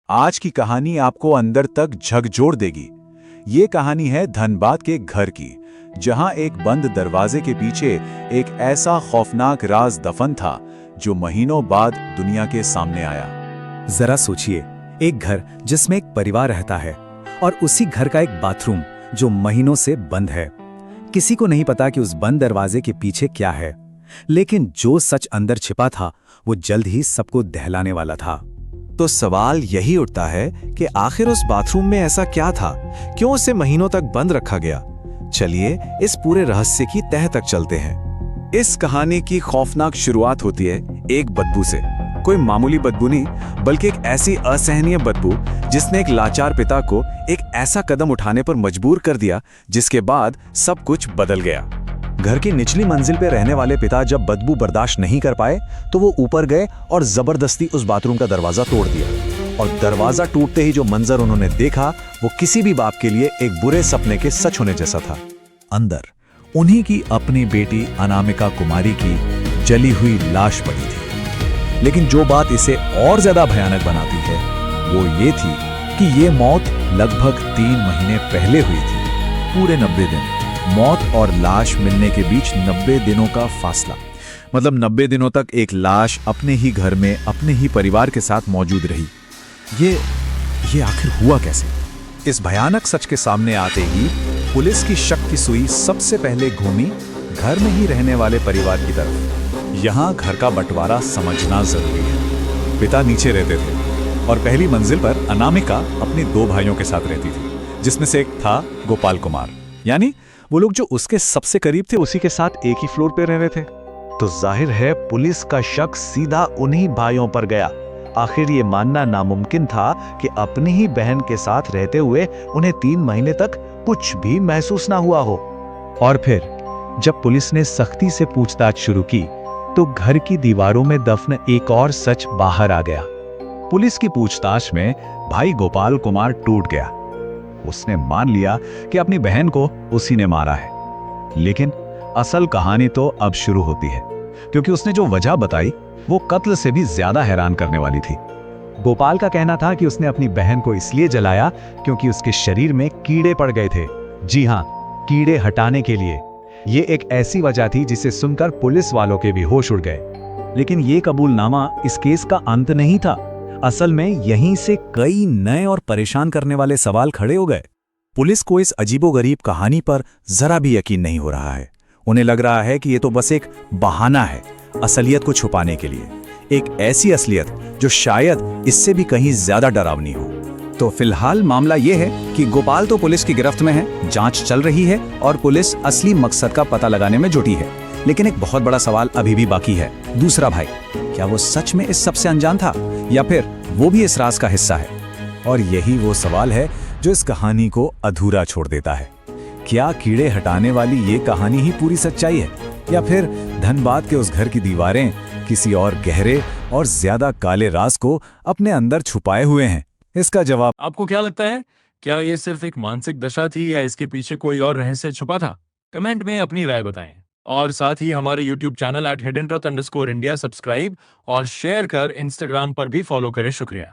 आज की कहानी आपको अंदर तक झकझोर देगी। ये कहानी है धनबाद के घर की, जहां एक बंद दरवाजे के पीछे एक ऐसा खौफनाक राज दफन था जो महीनों बाद दुनिया के सामने आया। जरा सोचिए, एक घर जिसमें एक परिवार रहता है और उसी घर का एक बाथरूम जो महीनों से बंद है। किसी को नहीं पता कि उस बंद दरवाजे के पीछे क्या है, लेकिन जो सच अंदर छिपा था वो जल्द ही सबको दहलाने वाला था। तो सवाल यही उठता है कि आखिर उस बाथरूम में ऐसा क्या था, क्यों उसे महीनों तक बंद रखा गया। चलिए इस पूरे रहस्य की तह तक चलते हैं। इस कहानी की खौफनाक शुरुआत होती है एक बदबू से। कोई मामूली बदबू नहीं, बल्कि एक ऐसी असहनीय बदबू जिसने एक लाचार पिता को एक ऐसा कदम उठाने पर मजबूर कर दिया जिसके बाद सब कुछ बदल गया। घर की निचली मंजिल पे रहने वाले पिता जब बदबू बर्दाश्त नहीं कर पाए तो वो ऊपर गए और जबरदस्ती उस बाथरूम का दरवाजा तोड़ दिया। और दरवाजा टूटते ही जो मंजर उन्होंने देखा वो किसी भी बाप के लिए एक बुरे सपने के सच होने जैसा था। अंदर उन्हीं की अपनी बेटी अनामिका कुमारी की जली हुई लाश पड़ी थी। लेकिन जो बात इसे और ज्यादा भयानक बनाती है वो ये थी कि ये मौत लगभग 3 महीने पहले हुई थी। पूरे 90 दिन, मौत और लाश मिलने के बीच 90 दिनों का फासला। मतलब 90 दिनों तक एक लाश अपने ही घर में अपने ही परिवार के साथ मौजूद रही। ये आखिर हुआ कैसे? इस भयानक सच के सामने आते ही पुलिस की शक की सुई सबसे पहले घूमी घर में ही रहने वाले परिवार की तरफ। यहाँ घर का बंटवारा समझना जरूरी है। पिता नीचे रहते थे और पहली मंजिल पर अनामिका अपने 2 भाइयों के साथ रहती थी, जिसमें से एक था गोपाल कुमार, यानी वो लोग जो उसके सबसे करीब थे उसी के साथ एक ही फ्लोर पे रह रहे थे। तो जाहिर है पुलिस का शक सीधा उन्हीं भाइयों पर गया। आखिर ये मानना नामुमकिन था कि अपनी ही बहन के साथ रहते हुए उन्हें 3 महीने तक कुछ भी महसूस ना हुआ हो। और फिर जब पुलिस ने सख्ती से पूछताछ शुरू की तो घर की दीवारों में दफन एक और सच बाहर आ गया। पुलिस की पूछताछ में भाई गोपाल कुमार टूट गया। उसने मान लिया कि अपनी बहन को उसी ने मारा है। लेकिन असल कहानी तो अब शुरू होती है, क्योंकि उसने जो वजह बताई वो कत्ल से भी ज्यादा हैरान करने वाली थी। गोपाल का कहना था कि उसने अपनी बहन को इसलिए जलाया क्योंकि उसके शरीर में कीड़े पड़ गए थे। जी हाँ, कीड़े हटाने के लिए। ये एक ऐसी वजह थी जिसे सुनकर पुलिस वालों के भी होश उड़ गए। लेकिन ये कबूलनामा इस केस का अंत नहीं था। असल में यहीं से कई नए और परेशान करने वाले सवाल खड़े हो गए। पुलिस को इस अजीबोगरीब कहानी पर जरा भी यकीन नहीं हो रहा है। उन्हें लग रहा है कि ये तो बस एक बहाना है असलियत को छुपाने के लिए, एक ऐसी असलियत जो शायद इससे भी कहीं ज्यादा डरावनी हो। तो फिलहाल मामला ये है कि गोपाल तो पुलिस की गिरफ्त में है, जांच चल रही है और पुलिस असली मकसद का पता लगाने में जुटी है। लेकिन एक बहुत बड़ा सवाल अभी भी बाकी है। दूसरा भाई, क्या वो सच में इस सबसे अनजान था या फिर वो भी इस राज का हिस्सा है? और यही वो सवाल है जो इस कहानी को अधूरा छोड़ देता है। क्या कीड़े हटाने वाली ये कहानी ही पूरी सच्चाई है, या फिर धनबाद के उस घर की दीवारें किसी और गहरे और ज्यादा काले राज को अपने अंदर छुपाए हुए हैं? इसका जवाब आपको क्या लगता है? क्या ये सिर्फ एक मानसिक दशा थी या इसके पीछे कोई और रहस्य छुपा था? कमेंट में अपनी राय बताएं और साथ ही हमारे YouTube चैनल @hiddentruth_India सब्सक्राइब और शेयर कर Instagram पर भी फॉलो करें। शुक्रिया।